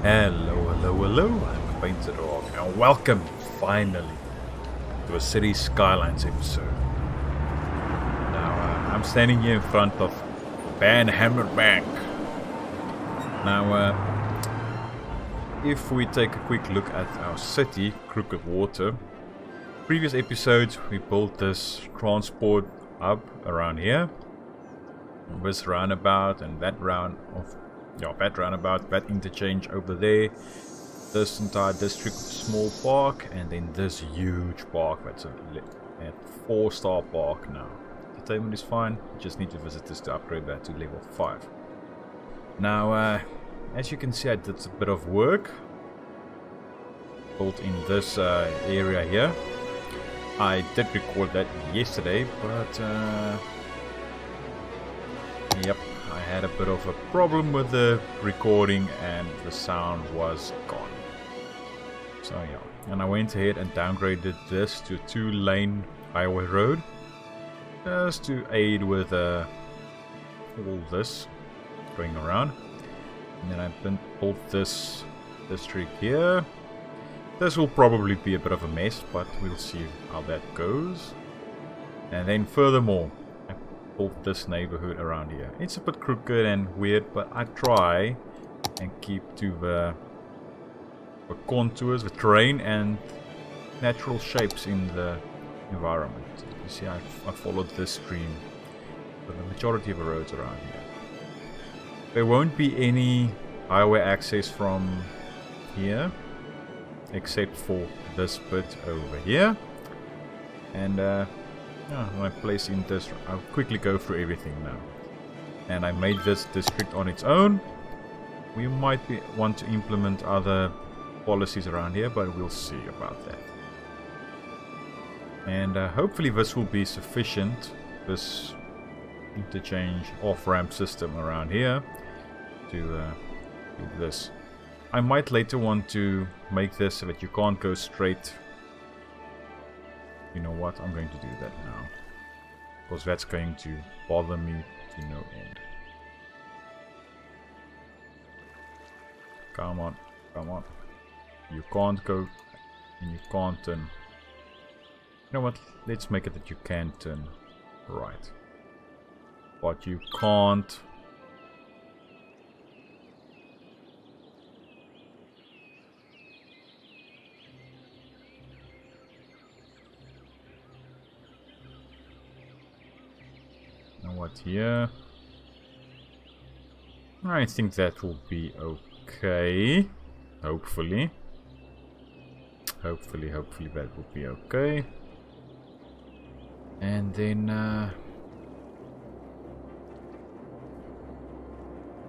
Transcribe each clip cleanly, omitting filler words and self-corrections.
Hello, I'm PaintedDog, and welcome, finally, to a City Skylines episode. Now, I'm standing here in front of Van Hammer Bank. Now, if we take a quick look at our city, Crooked Water, previous episodes we built this transport hub around here, this roundabout and that roundabout, that interchange over there, this entire district small park, and then this huge park that's a 4-star park now. Entertainment is fine, you just need to visit this to upgrade that to level 5. Now, as you can see, I did a bit of work built in this area here. I did record that yesterday, but yep, I had a bit of a problem with the recording and the sound was gone. So yeah, and I went ahead and downgraded this to a 2-lane highway road just to aid with all this going around. And then I built this district here. This will probably be a bit of a mess, but we'll see how that goes. And then furthermore, I built this neighborhood around here. It's a bit crooked and weird, but I try and keep to the contours, the terrain and natural shapes in the environment. You see, I followed this stream for the majority of the roads around here. There won't be any highway access from here, except for this bit over here. And when I place in this, I'll quickly go through everything now. And I made this district on its own. We might want to implement other policies around here, but we'll see about that. And hopefully this will be sufficient, this interchange off-ramp system around here, to do this. I might later want to make this so that you can't go straight. You know what, I'm going to do that now, because that's going to bother me to no end. Come on, come on. You can't go and you can't turn. You know what, let's make it that you can turn right, but you can't. What here? I think that will be okay. Hopefully that will be okay. And then I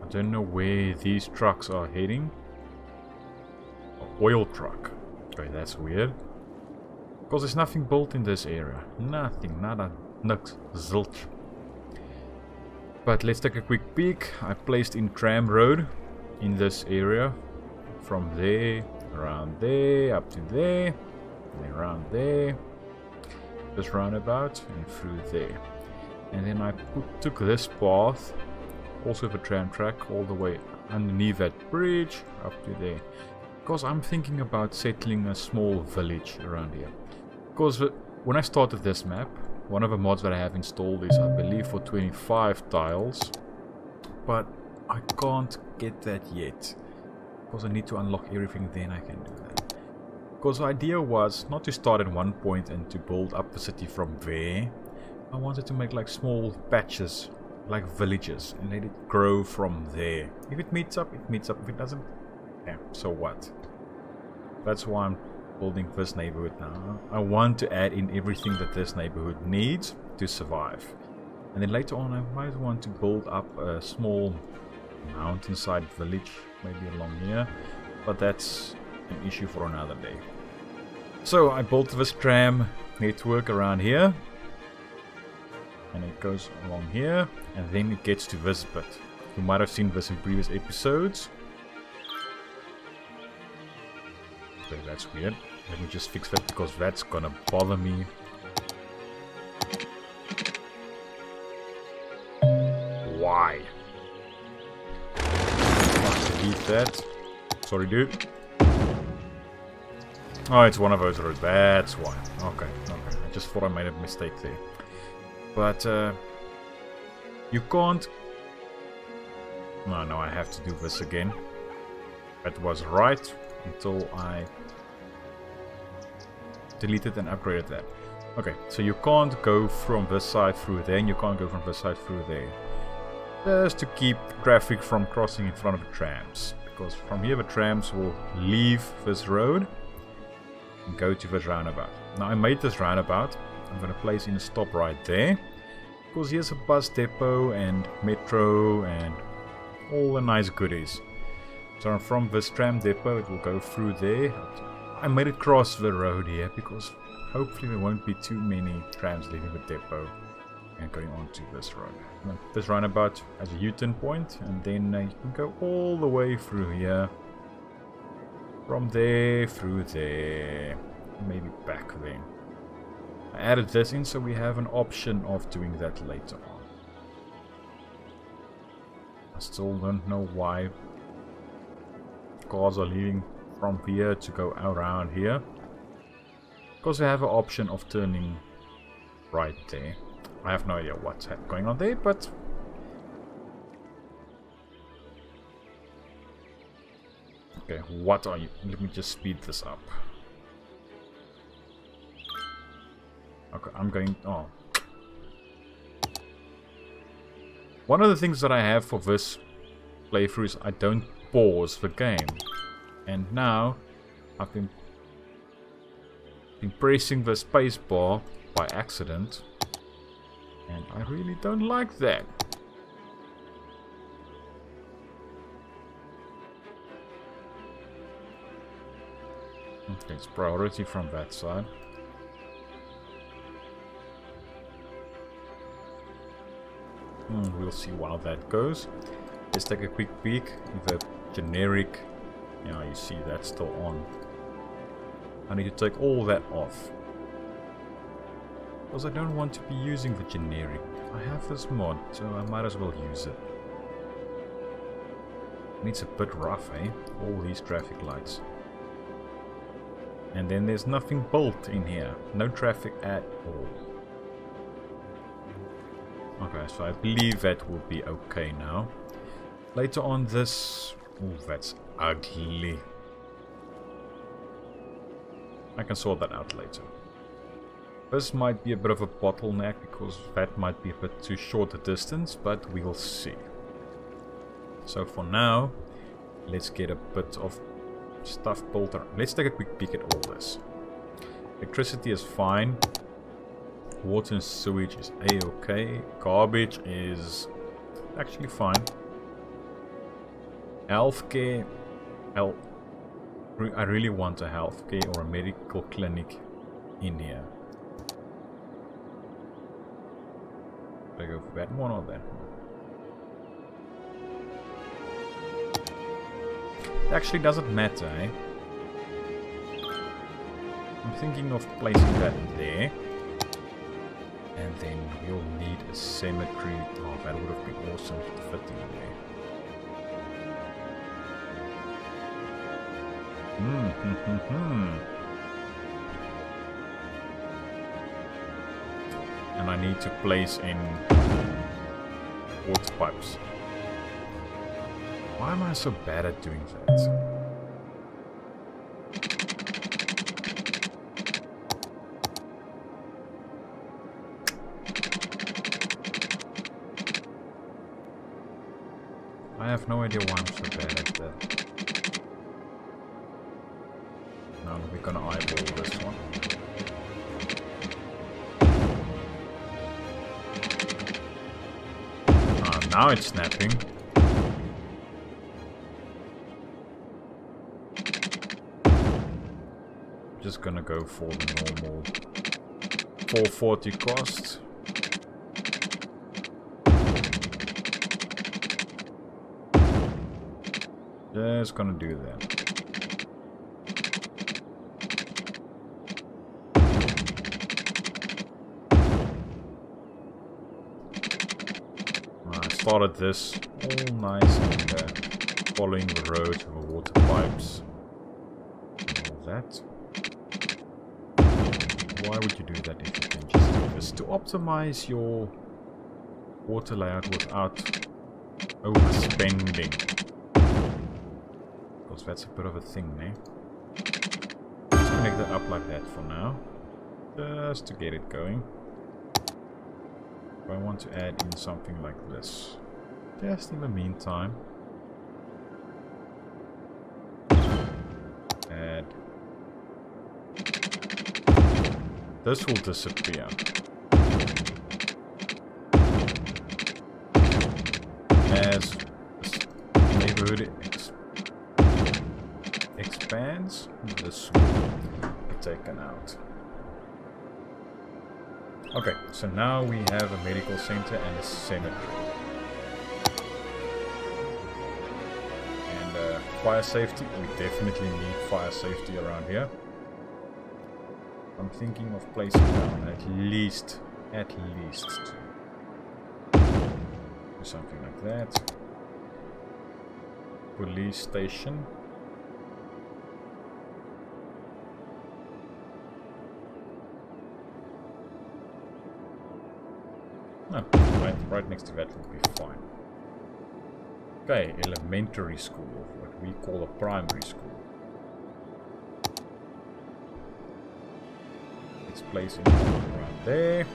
don't know where these trucks are heading. Oil truck. Okay, that's weird. Because there's nothing built in this area. Nothing, nada, nux, zilch. But let's take a quick peek. I placed in tram road in this area, from there, around there, up to there, and then around there, this roundabout, and through there. And then I took this path, also the tram track, all the way underneath that bridge, up to there. Because I'm thinking about settling a small village around here. Because when I started this map, one of the mods that I have installed is, I believe, for 25 tiles, but I can't get that yet, because I need to unlock everything, then I can do that. Because the idea was not to start at one point and to build up the city from there. I wanted to make like small patches, like villages, and let it grow from there. If it meets up, it meets up. If it doesn't, yeah, so what? That's why I'm building this neighborhood now. I want to add in everything that this neighborhood needs to survive. And then later on I might want to build up a small mountainside village, maybe along here. But that's an issue for another day. So I built this tram network around here. And it goes along here. And then it gets to this bit. You might have seen this in previous episodes. Okay, that's weird. Let me just fix that, because that's gonna bother me. Why? Delete that. Sorry, dude. Oh, it's one of those roads. That's why. Okay, okay. I just thought I made a mistake there. But, you can't... No, I have to do this again. That was right until I deleted and upgraded that. Okay, so you can't go from this side through there, and you can't go from this side through there. Just to keep traffic from crossing in front of the trams. Because from here the trams will leave this road and go to this roundabout. Now I made this roundabout. I'm going to place in a stop right there. Because here's a bus depot and metro and all the nice goodies. So from this tram depot it will go through there. I made it cross the road here because hopefully there won't be too many trams leaving the depot and going on to this road. And this roundabout has a U-turn point, and then you can go all the way through here. From there, through there, maybe back there. I added this in so we have an option of doing that later on. I still don't know why cars are leaving from here to go around here. Because we have an option of turning right there. I have no idea what's going on there, but... Okay, what are you? Let me just speed this up. Okay, I'm going... Oh. One of the things that I have for this playthrough is I don't pause the game. And now, I've been pressing the space bar by accident. And I really don't like that. Okay, it's priority from that side. We'll see how that goes. Let's take a quick peek. The generic... Yeah, you see that's still on. I need to take all that off. Because I don't want to be using the generic. I have this mod, so I might as well use it. And it's a bit rough, eh? All these traffic lights. And then there's nothing built in here. No traffic at all. Okay, so I believe that will be okay now. Later on this... Oh, that's ugly. I can sort that out later. This might be a bit of a bottleneck because that might be a bit too short a distance, but we'll see. So for now, let's get a bit of stuff built around. Let's take a quick peek at all this. Electricity is fine. Water and sewage is a-okay. Garbage is actually fine. Healthcare. I really want a healthcare or a medical clinic in here. Should I go for that one or that one? It actually doesn't matter, eh? I'm thinking of placing that there. And then we'll need a cemetery. Oh, that would have been awesome to fit in there. And I need to place in water pipes. Why am I so bad at doing that? I have no idea why I'm so bad at that. Now we're gonna eyeball this one. Now it's snapping. Just gonna go for the normal 440 cost. Just gonna do that. I started this all nice and following the road or water pipes. All that. Why would you do that if you can just do this? To optimize your water layout without overspending. Because that's a bit of a thing, eh? Let's connect that up like that for now. Just to get it going. I want to add in something like this. Just in the meantime. Add. This will disappear. As this neighborhood expands, this will be taken out. Okay, so now we have a medical center and a cemetery. And fire safety, we definitely need fire safety around here. I'm thinking of placing down at least something like that. Police station. No, right next to that would be fine. Okay, elementary school, what we call a primary school. Let's place it around there.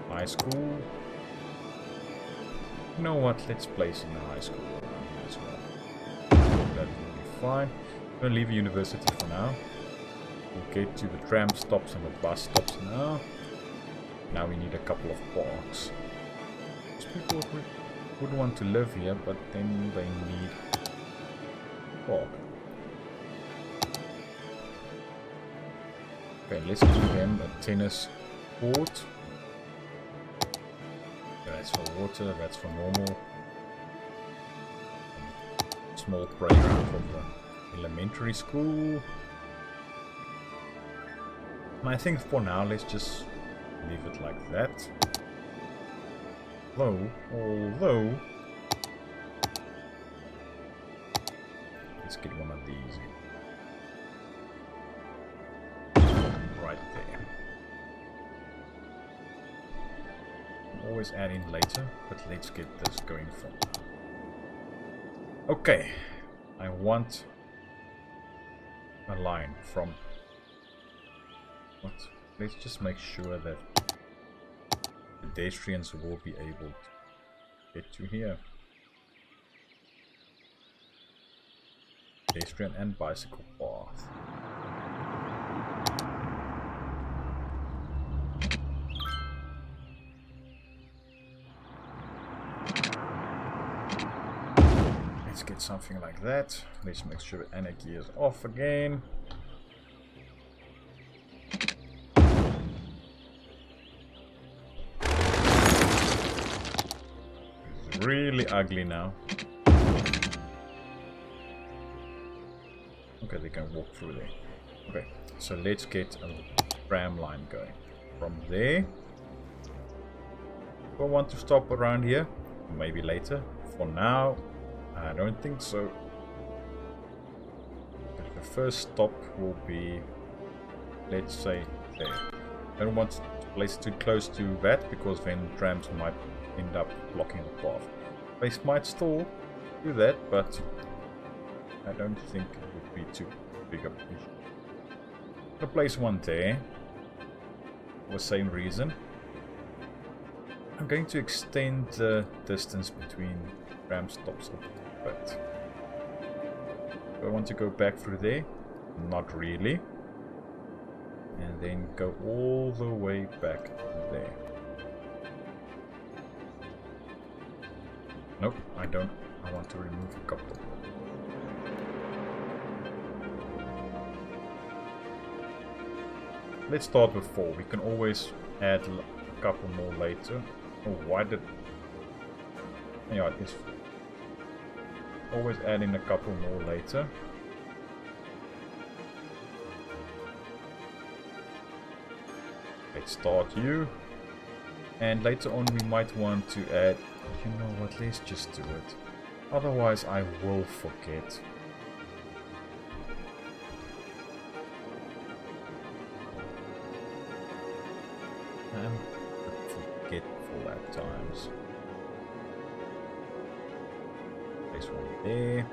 High school. You know what, let's place in the high school around here as well. That will be fine. I'm going to leave the university for now. We'll get to the tram stops and the bus stops now. Now we need a couple of parks. Most people would want to live here, but then they need a park. Okay, let's give them a tennis court. That's for water, that's for normal. Small playground for the elementary school. And I think for now, let's just leave it like that. Although, let's get one of these right there. Always add in later, but let's get this going for now. Okay, I want a line from what? Let's just make sure that pedestrians will be able to get to here. Pedestrian and bicycle path. Let's get something like that. Let's make sure anarchy is off again. Really ugly now. Okay, they can walk through there. Okay, so let's get a tram line going. From there, do I want to stop around here? Maybe later. For now, I don't think so. But the first stop will be, let's say, there. I don't want to place it too close to that because then trams might end up blocking the path. They might still do that, but I don't think it would be too big of an issue. I'm gonna place one there for the same reason. I'm going to extend the distance between tram stops a bit. Do I want to go back through there? Not really. And then go all the way back there. Nope, I don't. I want to remove a couple. Let's start with 4. We can always add a couple more later. Oh, why did... Yeah, it's... Always add in a couple more later. Let's start you. And later on we might want to add... You know what, let's just do it. Otherwise I will forget. I'm forgetful at times. Place one there.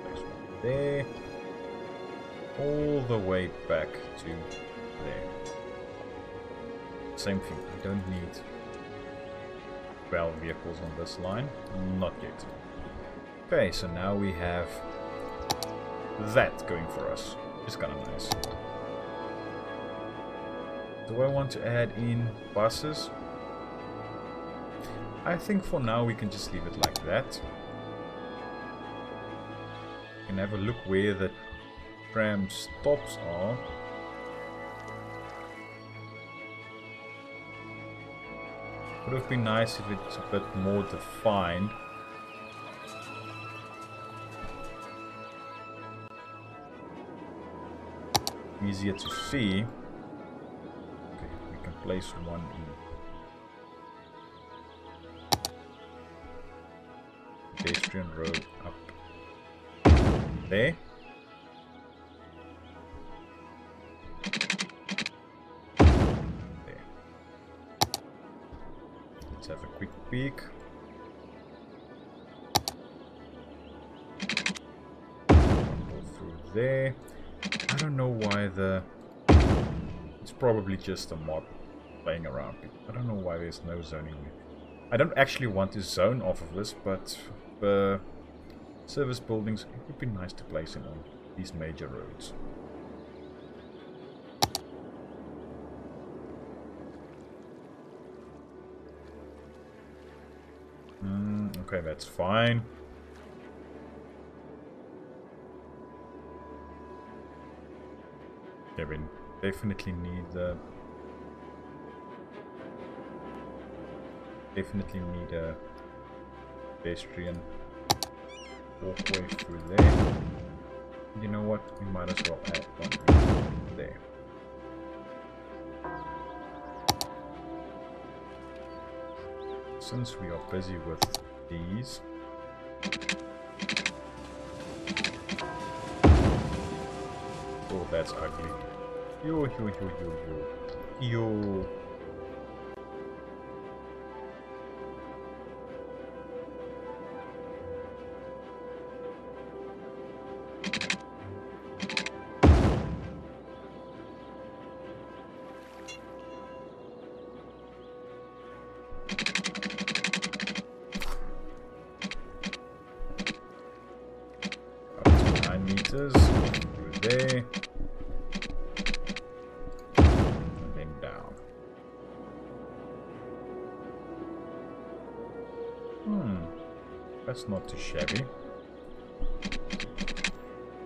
Place one there. All the way back to there. Same thing, I don't need 12 vehicles on this line. Not yet. Okay, so now we have that going for us. It's kind of nice. Do I want to add in buses? I think for now we can just leave it like that. We can have a look where the tram stops are. Would have been nice if it's a bit more defined. Easier to see. Okay, we can place one in pedestrian road up there. There. Let's have a quick peek. Go through there. I don't know why it's probably just a mod playing around. I don't know why there's no zoning. I don't actually want to zone off of this, but service buildings, it would be nice to place in on these major roads. Okay, that's fine. Yeah, we definitely need a pedestrian walkway through there. You know what? We might as well add one there. Since we are busy with these, oh, that's ugly. Yo. Up to 9 meters, through there. That's not too shabby.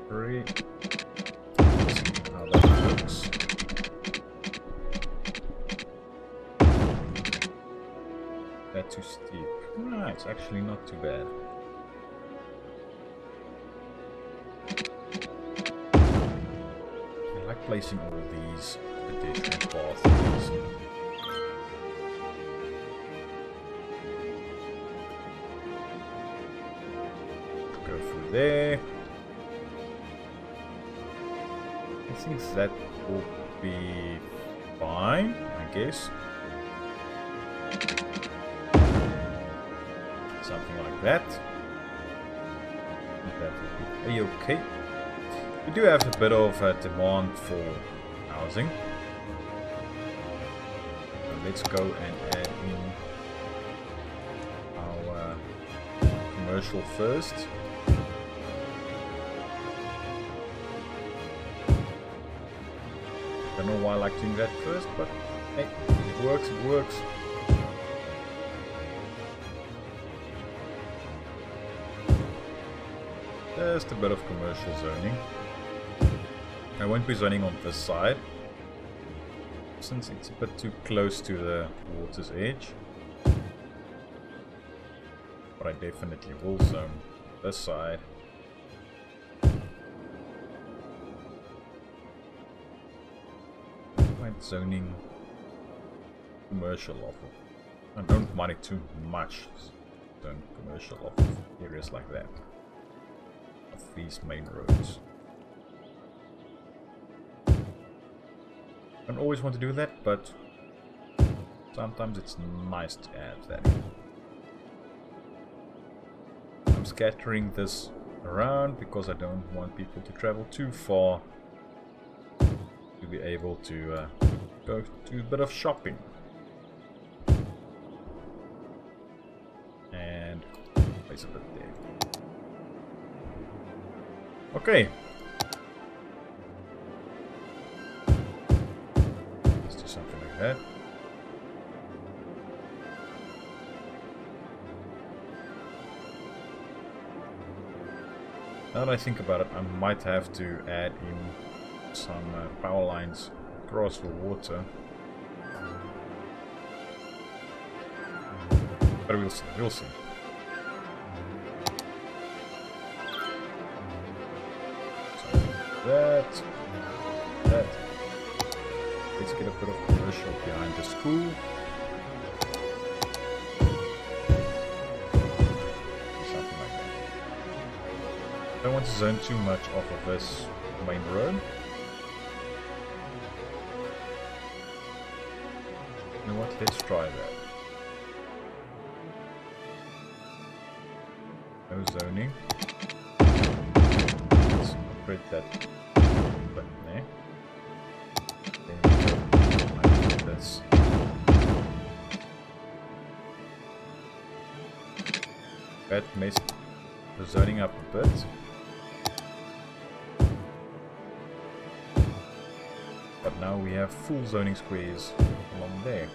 3. Let's see how that looks. That's too steep. No, it's actually not too bad. I like placing all these pedestrian pathways. Go through there. I think that will be fine, I guess. Something like that. That will be okay. We do have a bit of a demand for housing. So let's go and add in our commercial first. Don't know why I like doing that first, but hey, it works, it works. Just a bit of commercial zoning. I won't be zoning on this side, since it's a bit too close to the water's edge. But I definitely will zone this side. Zoning commercial off of. I don't mind it too much. Don't commercial off of areas like that. Of these main roads. I don't always want to do that, but sometimes it's nice to add that in. I'm scattering this around because I don't want people to travel too far to be able to go do a bit of shopping. And place a bit there. Okay. Let's do something like that. Now that I think about it, I might have to add in some power lines across the water. But we'll see, we'll see. So that. Let's get a bit of commercial behind the school. Something like that. I don't want to zone too much off of this main road. You know what? Let's try that. No zoning. Let's upgrade that button there. Then like this. That messed the zoning up a bit. But now we have full zoning squares along there,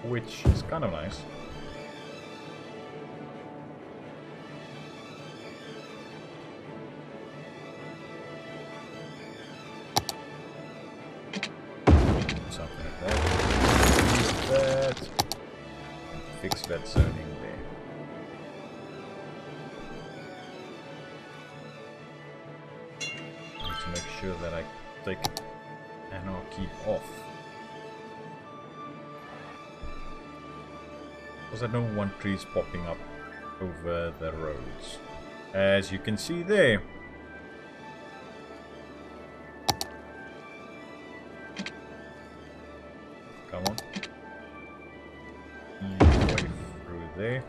which is kind of nice. Something like that. That. And fix that zoning there. I need to make sure that I take anarchy off, because I don't want trees popping up over the roads, as you can see there. Come on, ease your way through there.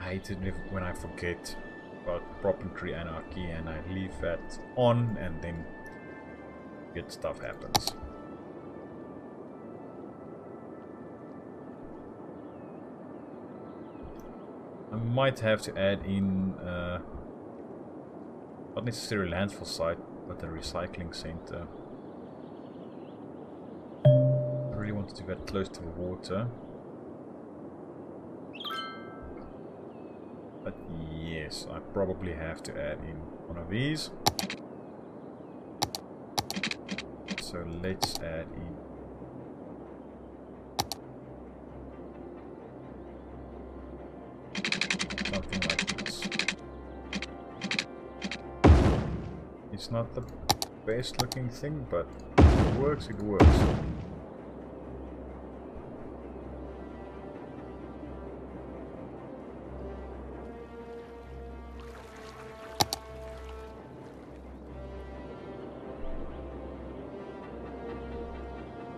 I hate it when I forget about proprietary anarchy and I leave that on and then good stuff happens. I might have to add in not necessarily landfill site, but a recycling center. I really want to do that close to the water. But yes, I probably have to add in one of these. So let's add in something like this. It's not the best looking thing, but it works, it works.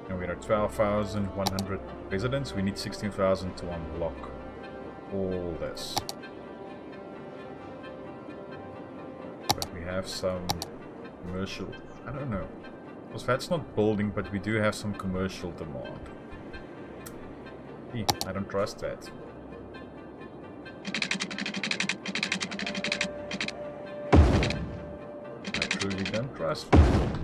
We're at 12,100 residents. We need 16,000 to unlock all this. But we have some commercial, I don't know, because that's not building, but we do have some commercial demand. I don't trust that. I truly don't trust that.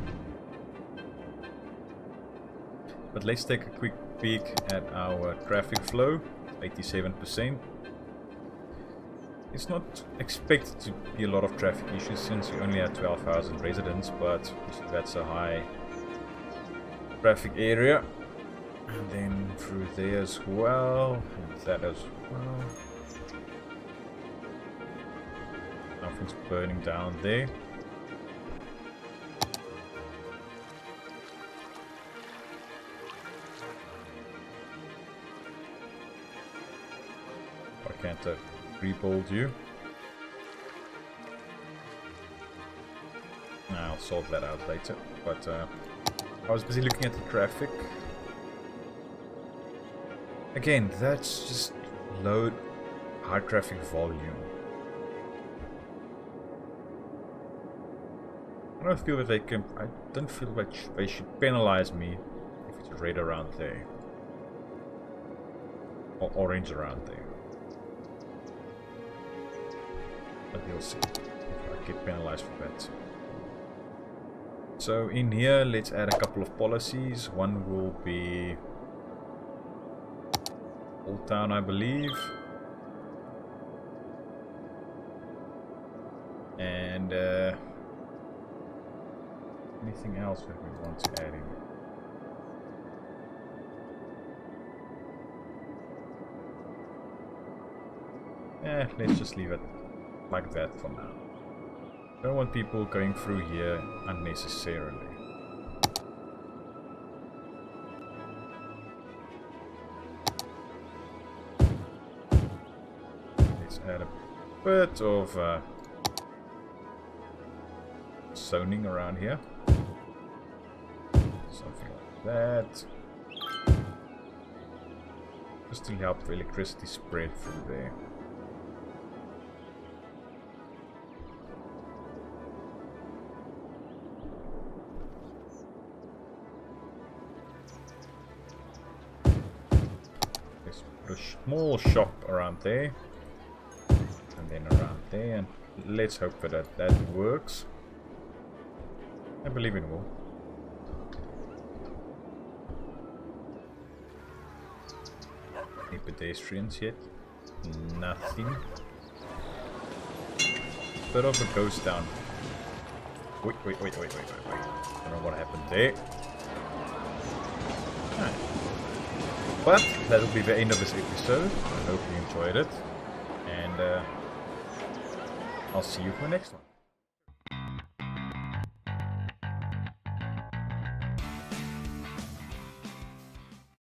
But let's take a quick peek at our traffic flow, 87%. It's not expected to be a lot of traffic issues since we only have 12,000 residents, but that's a high traffic area. And then through there as well, and that as well. Now Nothing's burning down there. Why can't I rebuild you? I'll sort that out later, but I was busy looking at the traffic. Again, that's just low, high traffic volume. I don't feel that they can. I don't feel like they should penalize me if it's red around there or orange around there. But we'll see if I get penalized for that. So in here, let's add a couple of policies. One will be Old Town, I believe. And anything else that we want to add in? Let's just leave it like that for now. Don't want people going through here unnecessarily. Let's add a bit of zoning around here. Something like that. Just to help the electricity spread through there. A small shop around there, and then around there, and let's hope that that works. I believe it will. Any pedestrians yet? Nothing. Bit of a ghost town. Wait. I don't know what happened there. But that will be the end of this episode. I hope you enjoyed it, and I'll see you for the next one.